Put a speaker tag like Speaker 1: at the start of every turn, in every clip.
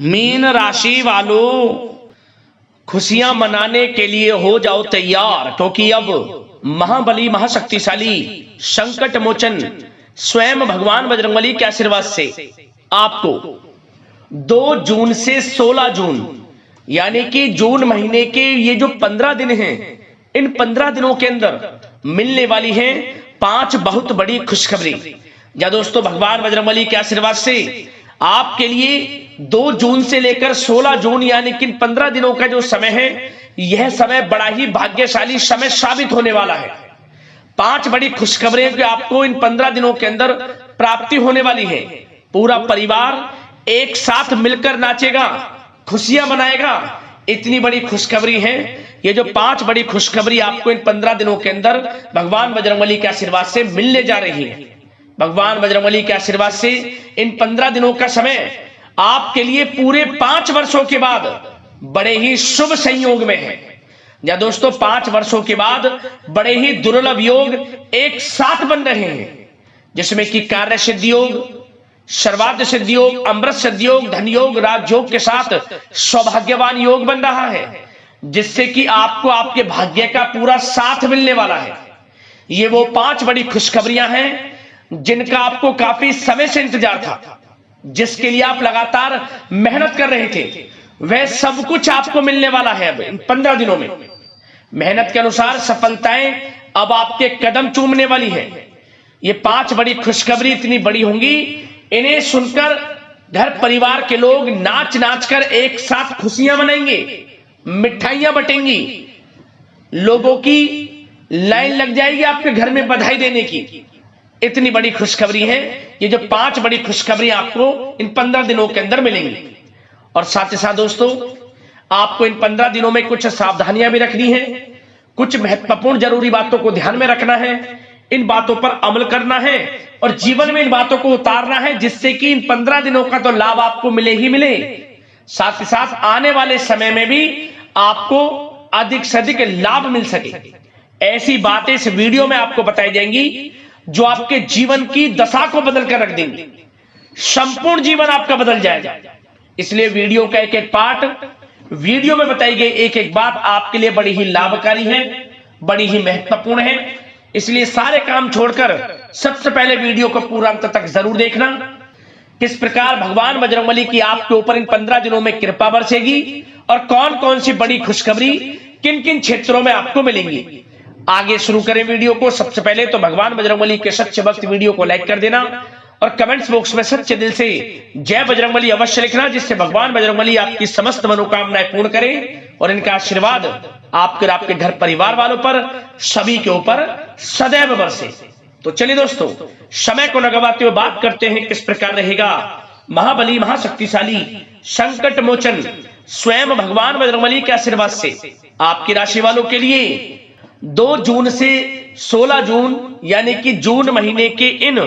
Speaker 1: Mean राशि वालों, खुशियां मनाने के लिए हो जाओ तैयार, क्योंकि अब महाबली महाशक्तिशाली संकट मोचन स्वयं भगवान बजरंगबली के आशीर्वाद से आपको 2 जून से 16 जून यानी कि जून महीने के ये जो 15 दिन हैं, इन 15 दिनों के अंदर मिलने वाली हैं 5 बहुत बड़ी खुशखबरी। या दोस्तों, भगवान बजरंगबली के आशीर्वाद से आपके लिए 2 जून से लेकर 16 जून यानी कि 15 दिनों का जो समय है, यह समय बड़ा ही भाग्यशाली समय साबित होने वाला है। 5 बड़ी खुशखबरें जो आपको इन 15 दिनों के अंदर प्राप्ति होने वाली है। पूरा परिवार एक साथ मिलकर नाचेगा, खुशियां मनाएगा। इतनी बड़ी खुशखबरी है। ये जो 5 बड़ी खुशखबरी आपको इन 15 दिनों के अंदर भगवान बजरंगबली के आशीर्वाद से मिलने जा रही है। भगवान बजरंगबली के आशीर्वाद से इन 15 दिनों का समय आपके लिए पूरे 5 वर्षों के बाद बड़े ही शुभ संयोग में है। या दोस्तों, 5 वर्षों के बाद बड़े ही दुर्लभ योग एक साथ बन रहे हैं, जिसमें कि कार्य सिद्धि योग, सर्वार्थ सिद्धि योग, अमृत सिद्धि योग, धन योग, राजयोग के साथ सौभाग्यवान योग बन रहा है, जिससे कि आपको आपके भाग्य का पूरा साथ मिलने वाला है। ये वो 5 बड़ी खुशखबरियां हैं जिनका आपको काफी समय से इंतजार था, जिसके लिए आप लगातार मेहनत कर रहे थे। वह सब कुछ आपको मिलने वाला है। अब इन 15 दिनों में मेहनत के अनुसार सफलताएं अब आपके कदम चूमने वाली है। ये 5 बड़ी खुशखबरी इतनी बड़ी होंगी, इन्हें सुनकर घर परिवार के लोग नाच नाच कर एक साथ खुशियां मनाएंगे, मिठाइयां बटेंगी, लोगों की लाइन लग जाएगी आपके घर में बधाई देने की। इतनी बड़ी खुशखबरी है। ये जो 5 बड़ी खुशखबरी आपको इन 15 दिनों के अंदर मिलेंगी। और साथ ही साथ दोस्तों, आपको इन 15 दिनों में कुछ सावधानियां भी रखनी है, कुछ महत्वपूर्ण जरूरी बातों को ध्यान में रखना है, इन बातों पर अमल करना है और जीवन में इन बातों को उतारना है, जिससे कि इन 15 दिनों का तो लाभ आपको मिले ही मिले, साथ ही साथ आने वाले समय में भी आपको अधिक से अधिक लाभ मिल सके। ऐसी बातें इस वीडियो में आपको बताई जाएंगी जो आपके जीवन की दशा को बदल कर रख देंगे। संपूर्ण जीवन आपका बदल जाएगा। इसलिए वीडियो का एक एक पार्ट, वीडियो में बताई गई एक एक बात आपके लिए बड़ी ही लाभकारी है, बड़ी ही महत्वपूर्ण है। इसलिए सारे काम छोड़कर सबसे पहले वीडियो को पूरा अंत तक जरूर देखना। किस प्रकार भगवान बजरंगबली की आपके ऊपर इन 15 दिनों में कृपा बरसेगी और कौन कौन सी बड़ी खुशखबरी किन किन क्षेत्रों में आपको मिलेंगी। आगे शुरू करें वीडियो को। सबसे पहले तो भगवान बजरंगबली के सच्चे भक्त वीडियो को लाइक कर देना और कमेंट्स बॉक्स में सच्चे दिल से जय बजरंगबली अवश्य लिखना, जिससे भगवान बजरंगबली आपकी समस्त मनोकामनाएं पूर्ण करें और इनका आशीर्वाद आपके और आपके घर परिवार वालों पर, सभी के ऊपर सदैव बरसे। तो चलिए दोस्तों, समय को न गवाते हुए बात करते हैं किस प्रकार रहेगा महाबली महाशक्तिशाली संकट मोचन स्वयं भगवान बजरंगबली के आशीर्वाद से आपकी राशि वालों के लिए 2 जून से 16 जून यानी कि जून महीने के इन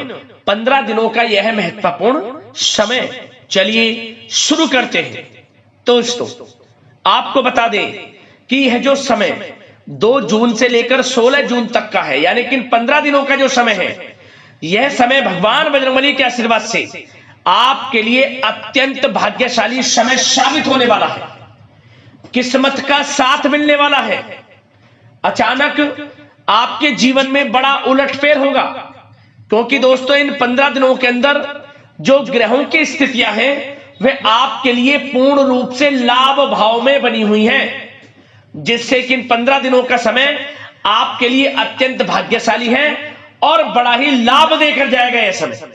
Speaker 1: 15 दिनों का यह महत्वपूर्ण समय। चलिए शुरू करते हैं। दोस्तों, आपको बता दें कि यह जो समय 2 जून से लेकर 16 जून तक का है, यानी कि इन 15 दिनों का जो समय है, यह समय भगवान बजरंगबली के आशीर्वाद से आपके लिए अत्यंत भाग्यशाली समय साबित होने वाला है। किस्मत का साथ मिलने वाला है। अचानक आपके जीवन में बड़ा उलटफेर होगा, क्योंकि दोस्तों इन 15 दिनों के अंदर जो ग्रहों की स्थितियां हैं वे आपके लिए पूर्ण रूप से लाभ भाव में बनी हुई हैं, जिससे कि इन 15 दिनों का समय आपके लिए अत्यंत भाग्यशाली है और बड़ा ही लाभ देकर जाएगा। यह समय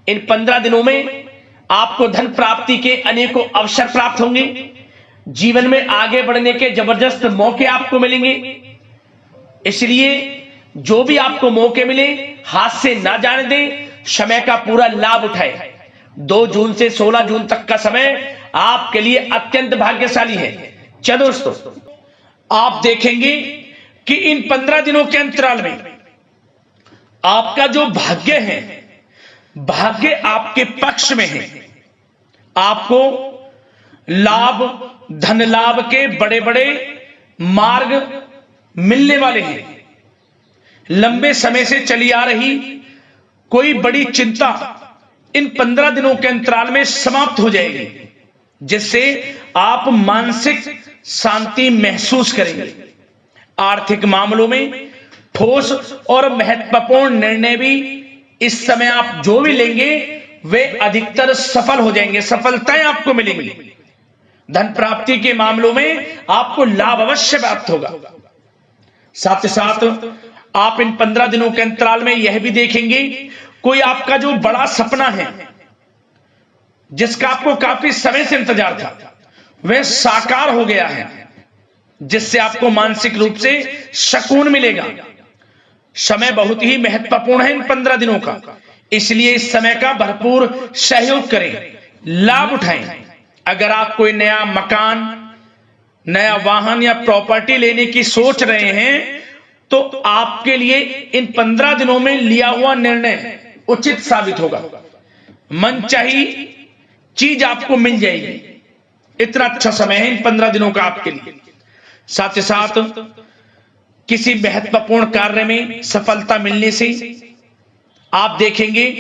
Speaker 1: इन 15 दिनों में आपको धन प्राप्ति के अनेकों अवसर प्राप्त होंगे। जीवन में आगे बढ़ने के जबरदस्त मौके आपको मिलेंगे। इसलिए जो भी आपको मौके मिले हाथ से ना जाने दें, समय का पूरा लाभ उठाए। 2 जून से 16 जून तक का समय आपके लिए अत्यंत भाग्यशाली है। चलो दोस्तों, आप देखेंगे कि इन 15 दिनों के अंतराल में आपका जो भाग्य है, भाग्य आपके पक्ष में है। आपको लाभ, धन लाभ के बड़े बड़े मार्ग मिलने वाले हैं। लंबे समय से चली आ रही कोई बड़ी चिंता इन 15 दिनों के अंतराल में समाप्त हो जाएगी। जिससे आप मानसिक शांति महसूस करेंगे। आर्थिक मामलों में ठोस और महत्वपूर्ण निर्णय भी इस समय आप जो भी लेंगे वे अधिकतर सफल हो जाएंगे, सफलताएं आपको मिलेंगी। धन प्राप्ति के मामलों में आपको लाभ अवश्य प्राप्त होगा। साथ ही साथ आप इन 15 दिनों के अंतराल में यह भी देखेंगे कोई आपका जो बड़ा सपना है, जिसका आपको काफी समय से इंतजार था, वह साकार हो गया है, जिससे आपको मानसिक रूप से सुकून मिलेगा। समय बहुत ही महत्वपूर्ण है इन 15 दिनों का, इसलिए इस समय का भरपूर सहयोग करें, लाभ उठाएं। अगर आप कोई नया मकान, नया वाहन या प्रॉपर्टी लेने की सोच रहे हैं तो आपके लिए इन 15 दिनों में लिया हुआ निर्णय उचित साबित होगा। मनचाही चीज आपको मिल जाएगी। इतना अच्छा समय है इन 15 दिनों का आपके लिए। साथ ही साथ किसी महत्वपूर्ण कार्य में सफलता मिलने से आप देखेंगे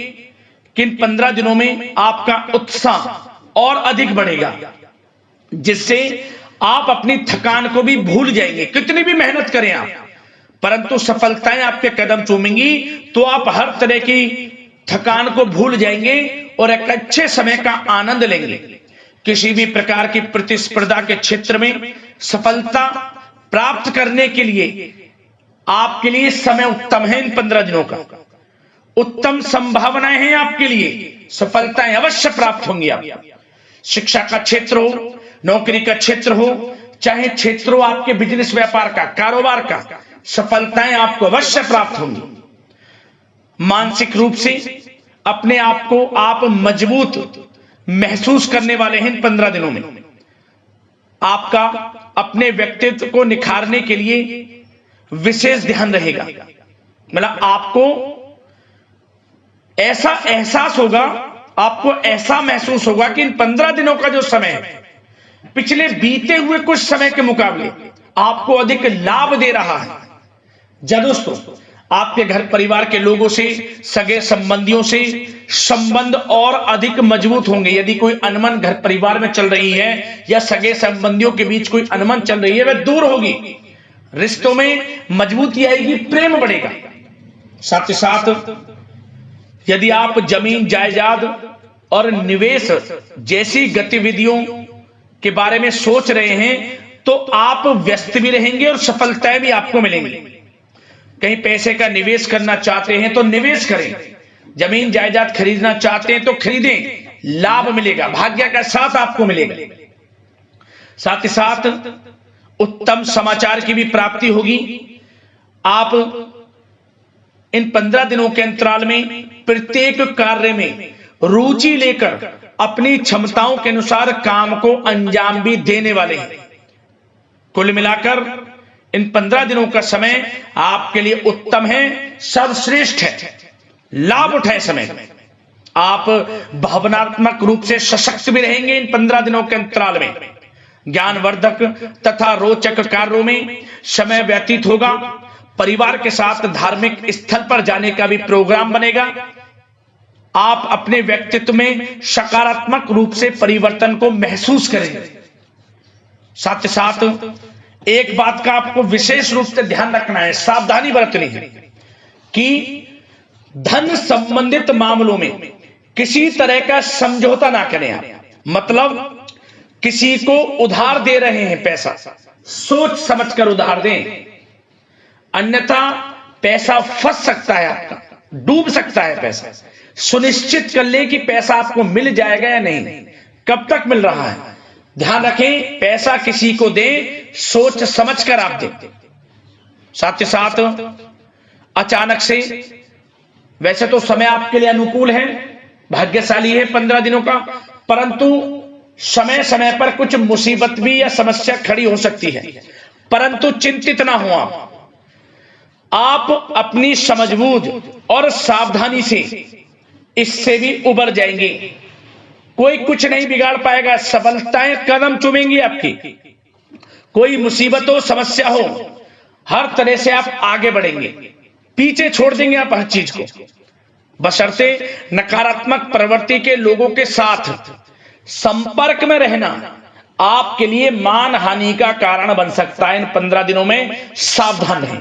Speaker 1: कि इन 15 दिनों में आपका उत्साह और अधिक बढ़ेगा, जिससे आप अपनी थकान को भी भूल जाएंगे। कितनी भी मेहनत करें आप, परंतु सफलताएं आपके कदम चूमेंगी तो आप हर तरह की थकान को भूल जाएंगे और एक अच्छे समय का आनंद लेंगे। किसी भी प्रकार की प्रतिस्पर्धा के क्षेत्र में सफलता प्राप्त करने के लिए आपके लिए समय उत्तम है। इन 15 दिनों का उत्तम संभावनाएं हैं आपके लिए, सफलताएं अवश्य प्राप्त होंगी। आप शिक्षा का क्षेत्र हो, नौकरी का क्षेत्र हो, चाहे क्षेत्र हो आपके बिजनेस व्यापार का, कारोबार का, सफलताएं आपको अवश्य प्राप्त होंगी। मानसिक रूप से अपने आप को आप मजबूत महसूस करने वाले हैं इन 15 दिनों में। आपका अपने व्यक्तित्व को निखारने के लिए विशेष ध्यान रहेगा। मतलब आपको ऐसा एहसास होगा, आपको ऐसा महसूस होगा कि इन 15 दिनों का जो समय है पिछले बीते हुए कुछ समय के मुकाबले आपको अधिक लाभ दे रहा है। दोस्तों, आपके घर परिवार के लोगों से, सगे संबंधियों से संबंध और अधिक मजबूत होंगे। यदि कोई अनबन घर परिवार में चल रही है या सगे संबंधियों के बीच कोई अनबन चल रही है, वह दूर होगी। रिश्तों में मजबूती आएगी, प्रेम बढ़ेगा। साथ ही साथ यदि आप जमीन जायदाद और निवेश जैसी गतिविधियों के बारे में सोच रहे हैं तो आप व्यस्त भी रहेंगे और सफलताएं भी आपको मिलेंगी। कहीं पैसे का निवेश करना चाहते हैं तो निवेश करें, जमीन जायदाद खरीदना चाहते हैं तो खरीदें, लाभ मिलेगा, भाग्य का साथ आपको मिलेगा। साथ ही साथ उत्तम समाचार की भी प्राप्ति होगी। आप इन 15 दिनों के अंतराल में प्रत्येक कार्य में रुचि लेकर अपनी क्षमताओं के अनुसार काम को अंजाम भी देने वाले हैं। कुल मिलाकर इन 15 दिनों का समय आपके लिए उत्तम है, सर्वश्रेष्ठ है। लाभ उठाए समय में। आप भावनात्मक रूप से सशक्त भी रहेंगे इन 15 दिनों के अंतराल में। ज्ञानवर्धक तथा रोचक कार्यों में समय व्यतीत होगा। परिवार के साथ धार्मिक स्थल पर जाने का भी प्रोग्राम बनेगा। आप अपने व्यक्तित्व में सकारात्मक रूप से परिवर्तन को महसूस करेंगे। साथ ही साथ एक बात का आपको विशेष रूप से ध्यान रखना है, सावधानी बरतनी है कि धन संबंधित मामलों में किसी तरह का समझौता ना करें आप। मतलब किसी को उधार दे रहे हैं पैसा, सोच समझकर उधार दें, अन्यथा पैसा फंस सकता है, आपका डूब सकता है पैसा। सुनिश्चित कर लें कि पैसा आपको मिल जाएगा या नहीं, कब तक मिल रहा है। ध्यान रखें, पैसा किसी को दें सोच समझकर आप दें। साथ ही साथ अचानक से, वैसे तो समय आपके लिए अनुकूल है, भाग्यशाली है 15 दिनों का, परंतु समय समय पर कुछ मुसीबत भी या समस्या खड़ी हो सकती है। परंतु चिंतित ना हो आप अपनी समझबूझ और सावधानी से इससे भी उबर जाएंगे। कोई कुछ नहीं बिगाड़ पाएगा, सफलताएं कदम चूमेंगी आपकी। कोई मुसीबत हो, समस्या हो, हर तरह से आप आगे बढ़ेंगे, पीछे छोड़ देंगे आप हर चीज को। बशर्ते नकारात्मक प्रवृत्ति के लोगों के साथ संपर्क में रहना आपके लिए मान हानि का कारण बन सकता है। इन 15 दिनों में सावधान रहें।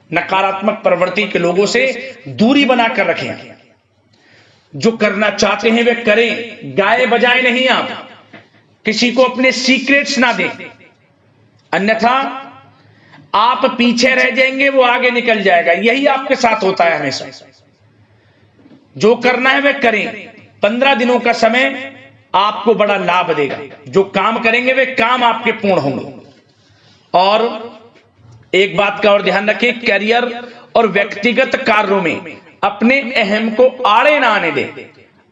Speaker 1: नकारात्मक प्रवृत्ति के लोगों से दूरी बनाकर रखें। जो करना चाहते हैं वे करें, गाए बजाए नहीं। आप किसी को अपने सीक्रेट्स ना दें, अन्यथा आप पीछे रह जाएंगे, वो आगे निकल जाएगा। यही आपके साथ होता है हमेशा। जो करना है वे करें। 15 दिनों का समय आपको बड़ा लाभ देगा। जो काम करेंगे वे काम आपके पूर्ण होंगे। और एक बात का और ध्यान रखें, करियर और व्यक्तिगत कार्यों में अपने अहम को आड़े ना आने दें,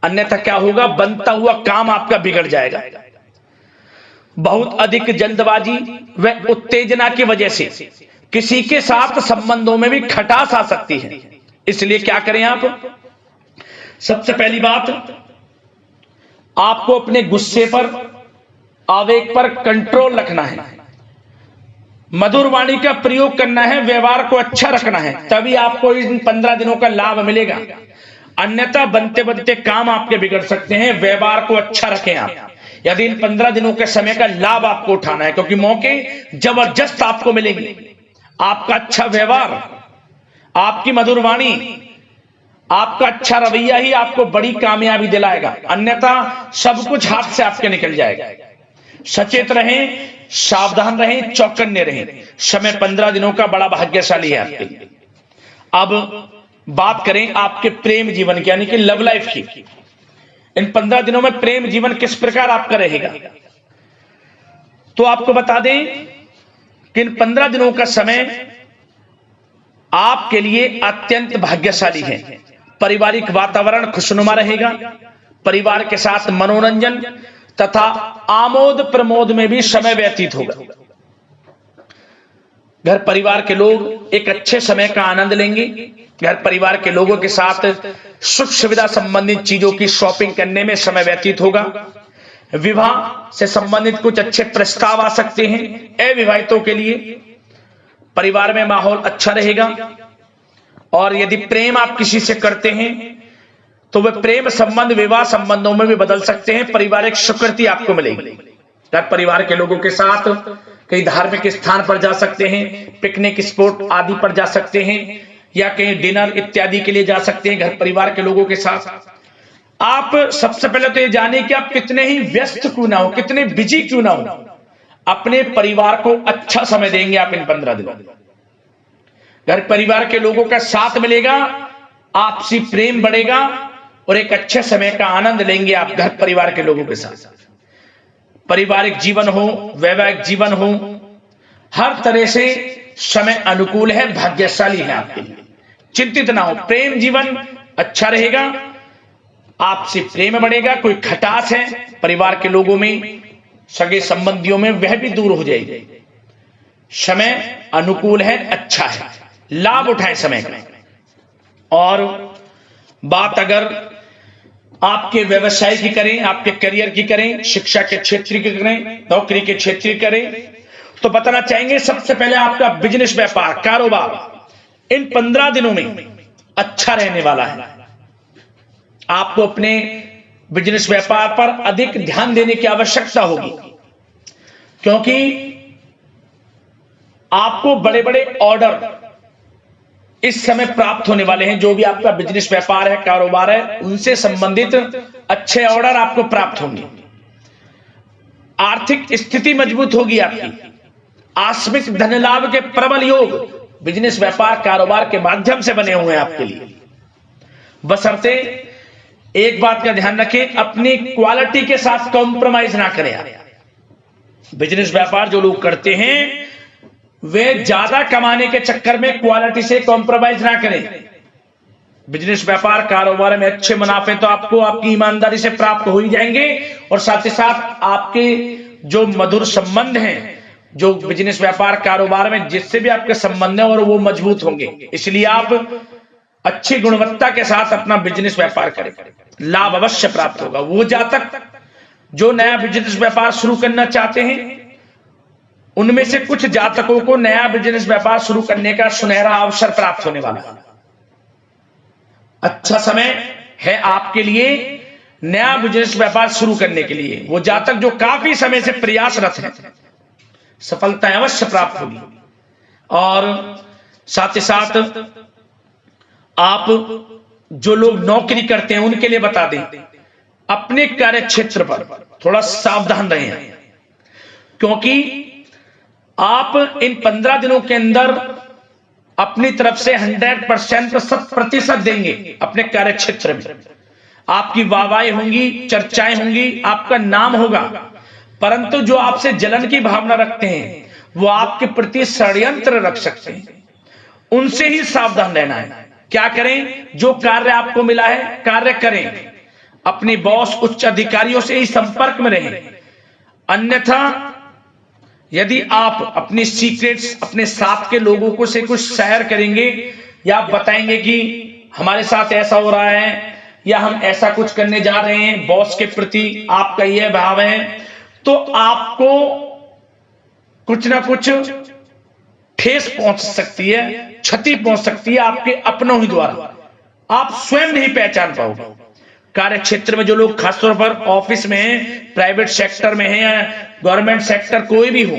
Speaker 1: अन्यथा क्या होगा, बनता हुआ काम आपका बिगड़ जाएगा। बहुत अधिक जल्दबाजी व उत्तेजना की वजह से किसी के साथ संबंधों में भी खटास आ सकती है। इसलिए क्या करें आप, सबसे पहली बात, आपको अपने गुस्से पर, आवेग पर कंट्रोल रखना है। मधुर वाणी का प्रयोग करना है, व्यवहार को अच्छा रखना है, तभी आपको इन 15 दिनों का लाभ मिलेगा। अन्यथा बनते बनते काम आपके बिगड़ सकते हैं। व्यवहार को अच्छा रखें आप, यदि इन 15 दिनों के समय का लाभ आपको उठाना है, क्योंकि मौके जबरदस्त आपको मिलेंगे। आपका अच्छा व्यवहार, आपकी मधुर वाणी, आपका अच्छा रवैया ही आपको बड़ी कामयाबी दिलाएगा, अन्यथा सब कुछ हाथ से आपके निकल जाएगा। सचेत रहें, सावधान रहें, चौकन्ने रहें। समय 15 दिनों का बड़ा भाग्यशाली है आपके लिए। अब बात करें आपके प्रेम जीवन की, यानी कि लव लाइफ की। इन 15 दिनों में प्रेम जीवन किस प्रकार आपका रहेगा, तो आपको बता दें कि इन 15 दिनों का समय आपके लिए अत्यंत भाग्यशाली है। पारिवारिक वातावरण खुशनुमा रहेगा। परिवार के साथ मनोरंजन तथा आमोद प्रमोद में भी समय व्यतीत होगा। घर परिवार के लोग एक अच्छे समय का आनंद लेंगे। घर परिवार के लोगों के साथ सुख सुविधा संबंधित चीजों की शॉपिंग करने में समय व्यतीत होगा। विवाह से संबंधित कुछ अच्छे प्रस्ताव आ सकते हैं। अविवाहितों के लिए परिवार में माहौल अच्छा रहेगा। और यदि प्रेम आप किसी से करते हैं तो वह प्रेम संबंध विवाह संबंधों में भी बदल सकते हैं। पारिवारिक स्वीकृति आपको मिलेगी। घर परिवार के लोगों के साथ कई धार्मिक स्थान पर जा सकते हैं, पिकनिक स्पॉट आदि पर जा सकते हैं, या कहीं डिनर इत्यादि के लिए जा सकते हैं घर परिवार के लोगों के साथ। आप सबसे पहले तो ये जाने कि आप कितने ही व्यस्त क्यों ना हो, कितने बिजी क्यों ना हो, अपने परिवार को अच्छा समय देंगे आप इन 15 दिनों। घर परिवार के लोगों का साथ मिलेगा, आपसी प्रेम बढ़ेगा और एक अच्छे समय का आनंद लेंगे आप घर परिवार के लोगों के साथ। पारिवारिक जीवन हो, वैवाहिक जीवन हो, हर तरह से समय अनुकूल है, भाग्यशाली है आपके लिए। चिंतित ना हो, प्रेम जीवन अच्छा रहेगा, आपसे प्रेम बढ़ेगा। कोई खटास है परिवार के लोगों में, सगे संबंधियों में, वह भी दूर हो जाएगी। समय अनुकूल है, अच्छा है, लाभ उठाएं समय का। और बात अगर आपके व्यवसाय की करें, आपके करियर की करें, शिक्षा के क्षेत्र की करें, नौकरी के क्षेत्र की करें, तो बताना चाहेंगे सबसे पहले आपका बिजनेस, व्यापार, कारोबार इन 15 दिनों में अच्छा रहने वाला है। आपको अपने बिजनेस व्यापार पर अधिक ध्यान देने की आवश्यकता होगी, क्योंकि आपको बड़े बड़े ऑर्डर इस समय प्राप्त होने वाले हैं। जो भी आपका बिजनेस व्यापार है, कारोबार है, उनसे संबंधित अच्छे ऑर्डर आपको प्राप्त होंगे। आर्थिक स्थिति मजबूत होगी आपकी। आकस्मिक धन लाभ के प्रबल योग बिजनेस, व्यापार, कारोबार के माध्यम से बने हुए हैं आपके लिए। बशर्ते एक बात का ध्यान रखें, अपनी क्वालिटी के साथ कॉम्प्रोमाइज ना करें। बिजनेस व्यापार जो लोग करते हैं वे ज्यादा कमाने के चक्कर में क्वालिटी से कॉम्प्रोमाइज ना करें। बिजनेस, व्यापार, कारोबार में अच्छे मुनाफे तो आपको आपकी ईमानदारी से प्राप्त हो ही जाएंगे, और साथ ही साथ आपके जो मधुर संबंध हैं, जो बिजनेस, व्यापार, कारोबार में जिससे भी आपके संबंध है, और वो मजबूत होंगे। इसलिए आप अच्छी गुणवत्ता के साथ अपना बिजनेस व्यापार करें, लाभ अवश्य प्राप्त होगा। वो जातक जो नया बिजनेस व्यापार शुरू करना चाहते हैं, उनमें से कुछ जातकों को नया बिजनेस व्यापार शुरू करने का सुनहरा अवसर प्राप्त होने वाला है। अच्छा समय है आपके लिए नया बिजनेस व्यापार शुरू करने के लिए वो जातक जो काफी समय से प्रयासरत हैं, सफलता अवश्य प्राप्त होगी। और साथ ही साथ आप जो लोग नौकरी करते हैं उनके लिए बता दें, अपने कार्य क्षेत्र पर थोड़ा सावधान रहें, क्योंकि आप इन 15 दिनों के अंदर अपनी तरफ से 100% देंगे अपने कार्य क्षेत्र में। आपकी वाहवाही होंगी, चर्चाएं होंगी, आपका नाम होगा, परंतु जो आपसे जलन की भावना रखते हैं वो आपके प्रति षड्यंत्र रख सकते हैं, उनसे ही सावधान रहना है। क्या करें? जो कार्य आपको मिला है कार्य करें, अपने बॉस उच्च अधिकारियों से ही संपर्क में रहें। अन्यथा यदि आप अपनी सीक्रेट्स अपने साथ के लोगों को से कुछ शेयर करेंगे या बताएंगे कि हमारे साथ ऐसा हो रहा है या हम ऐसा कुछ करने जा रहे हैं, बॉस के प्रति आपका यह भाव है, तो आपको कुछ ना कुछ ठेस पहुंच सकती है, क्षति पहुंच सकती है आपके अपनों ही द्वारा, आप स्वयं नहीं पहचान पाओगे। कार्य क्षेत्र में जो लोग खासतौर पर ऑफिस में हैं, प्राइवेट सेक्टर में हैं या गवर्नमेंट सेक्टर कोई भी हो,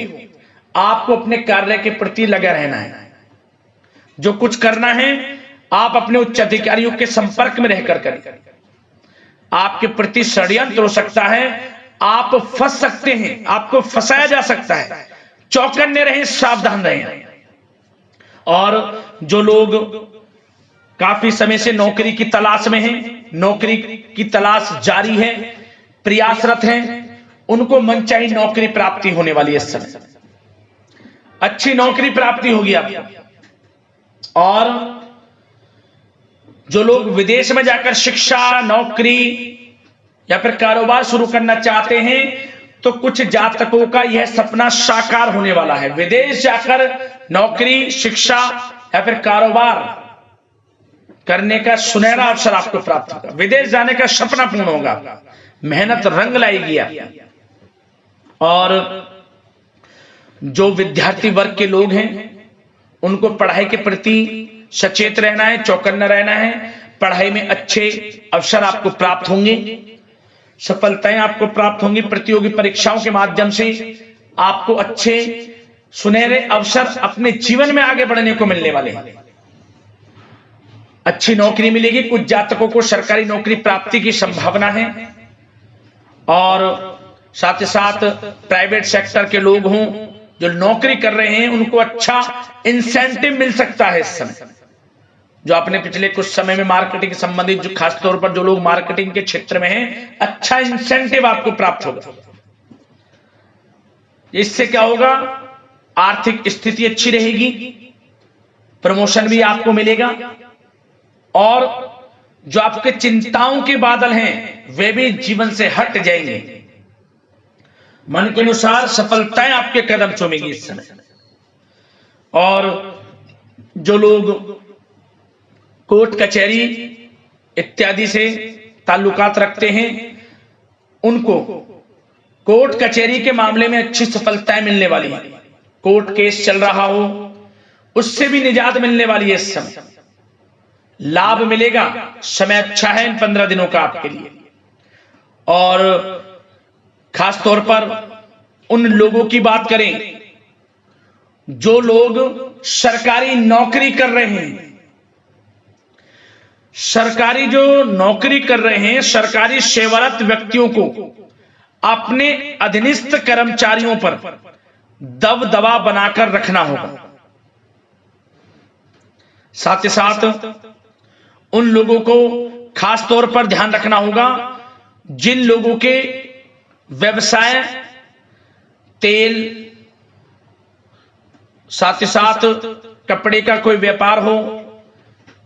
Speaker 1: आपको अपने कार्य के प्रति लगा रहना है। जो कुछ करना है आप अपने उच्च अधिकारियों के संपर्क में रहकर करें। आपके प्रति षड्यंत्र हो सकता है, आप फंस सकते हैं, आपको फंसाया जा सकता है, चौकन्ने रहें, सावधान रहें। और जो लोग काफी समय से नौकरी की तलाश में हैं, नौकरी की तलाश जारी है, प्रयासरत हैं, उनको मनचाही नौकरी प्राप्ति होने वाली है। इस समय अच्छी नौकरी प्राप्ति होगी आपको। और जो लोग विदेश में जाकर शिक्षा, नौकरी या फिर कारोबार शुरू करना चाहते हैं, तो कुछ जातकों का यह सपना साकार होने वाला है। विदेश जाकर नौकरी, शिक्षा या फिर कारोबार करने का सुनहरा अवसर आपको प्राप्त होगा। विदेश जाने का सपना पूर्ण होगा, मेहनत रंग लाएगी आपकी। और जो विद्यार्थी वर्ग के लोग हैं उनको पढ़ाई के प्रति सचेत रहना है, चौकन्ना रहना है। पढ़ाई में अच्छे अवसर आपको प्राप्त होंगे, सफलताएं आपको प्राप्त होंगी। प्रतियोगी परीक्षाओं के माध्यम से आपको अच्छे सुनहरे अवसर अपने जीवन में आगे बढ़ने को मिलने वाले हैं। अच्छी नौकरी मिलेगी, कुछ जातकों को सरकारी नौकरी प्राप्ति की संभावना है। और साथ ही साथ प्राइवेट सेक्टर के लोग हों जो नौकरी कर रहे हैं, उनको अच्छा इंसेंटिव मिल सकता है इस समय। जो आपने पिछले कुछ समय में मार्केटिंग से संबंधित, जो खासतौर पर जो लोग मार्केटिंग के क्षेत्र में हैं, अच्छा इंसेंटिव आपको प्राप्त होगा। इससे क्या होगा? आर्थिक स्थिति अच्छी रहेगी, प्रमोशन भी आपको मिलेगा, और जो आपके चिंताओं के बादल हैं वे भी जीवन से हट जाएंगे। मन के अनुसार सफलताएं आपके कदम चूमेगी इस समय। और जो लोग कोर्ट कचहरी इत्यादि से ताल्लुकात रखते हैं, उनको कोर्ट कचहरी के मामले में अच्छी सफलताएं मिलने वाली है। कोर्ट केस चल रहा हो उससे भी निजात मिलने वाली है। इस समय लाभ मिलेगा, समय अच्छा है इन 15 दिनों का आपके लिए। और खास तौर पर उन लोगों की बात करें जो लोग सरकारी नौकरी कर रहे हैं, सरकारी जो नौकरी कर रहे हैं, सरकारी सेवारत व्यक्तियों को अपने अधीनस्थ कर्मचारियों पर दबदबा बनाकर रखना होगा। साथ ही साथ उन लोगों को खास तौर पर ध्यान रखना होगा जिन लोगों के व्यवसाय तेल, साथ ही साथ कपड़े का कोई व्यापार हो,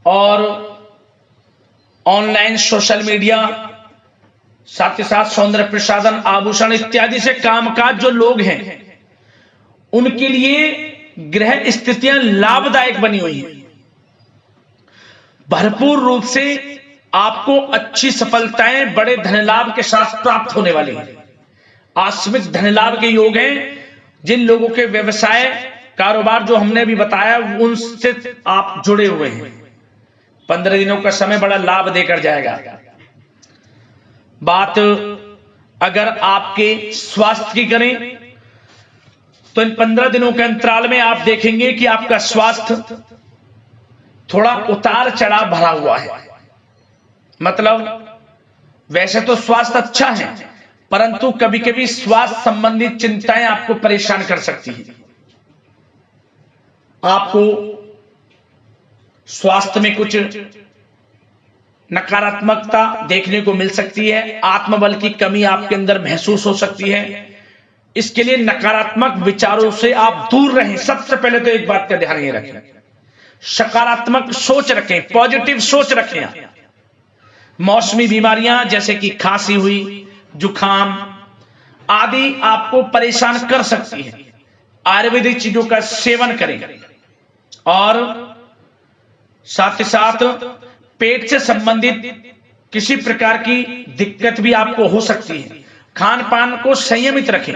Speaker 1: और ऑनलाइन सोशल मीडिया, साथ ही साथ सौंदर्य प्रसाधन, आभूषण इत्यादि से कामकाज जो लोग हैं, उनके लिए ग्रह स्थितियां लाभदायक बनी हुई हैं। भरपूर रूप से आपको अच्छी सफलताएं बड़े धन लाभ के साथ प्राप्त होने वाली हैं। आकस्मिक धन लाभ के योग हैं। जिन लोगों के व्यवसाय, कारोबार जो हमने भी बताया, उनसे आप जुड़े हुए हैं, 15 दिनों का समय बड़ा लाभ देकर जाएगा। बात अगर आपके स्वास्थ्य की करें तो इन 15 दिनों के अंतराल में आप देखेंगे कि आपका स्वास्थ्य थोड़ा उतार चढ़ाव भरा हुआ है। मतलब वैसे तो स्वास्थ्य अच्छा है, परंतु कभी कभी स्वास्थ्य संबंधित चिंताएं आपको परेशान कर सकती हैं। आपको स्वास्थ्य में कुछ नकारात्मकता देखने को मिल सकती है, आत्मबल की कमी आपके अंदर महसूस हो सकती है। इसके लिए नकारात्मक विचारों से आप दूर रहें। सबसे पहले तो एक बात का ध्यान ये रखें, सकारात्मक सोच रखें, पॉजिटिव सोच रखें। मौसमी बीमारियां जैसे कि खांसी हुई, जुखाम आदि आपको परेशान कर सकती है। आयुर्वेदिक चीजों का सेवन करें और साथ ही साथ पेट से संबंधित किसी प्रकार की दिक्कत भी आपको हो सकती है। खान पान को संयमित रखें।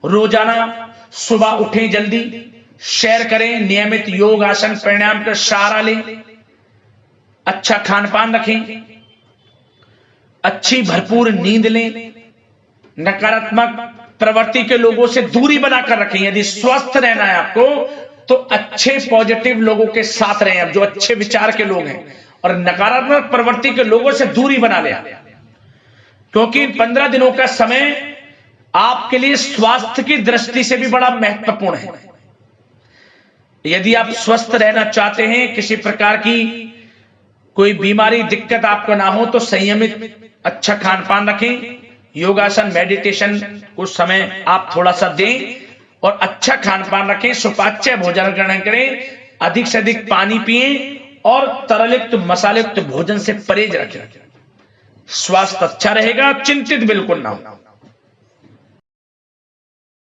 Speaker 1: रोजाना सुबह उठें, जल्दी सैर करें, नियमित योग आसन प्राणायाम का सहारा लें, अच्छा खान पान रखें, अच्छी भरपूर नींद लें, नकारात्मक प्रवृत्ति के लोगों से दूरी बनाकर रखें। यदि स्वस्थ रहना है आपको तो अच्छे पॉजिटिव लोगों के साथ रहें, अब जो अच्छे विचार के लोग हैं, और नकारात्मक प्रवृत्ति के लोगों से दूरी बना लें, क्योंकि 15 दिनों का समय आपके लिए स्वास्थ्य की दृष्टि से भी बड़ा महत्वपूर्ण है। यदि आप स्वस्थ रहना चाहते हैं, किसी प्रकार की कोई बीमारी दिक्कत आपको ना हो, तो संयमित अच्छा खान पान रखें, योगासन मेडिटेशन कुछ समय आप थोड़ा सा दें और अच्छा खान पान रखें, सुपाच्य भोजन ग्रहण करें, अधिक से अधिक पानी पिएं और तरलयुक्त मसालेयुक्त भोजन से परहेज रखें। स्वास्थ्य अच्छा रहेगा, चिंतित बिल्कुल ना हो।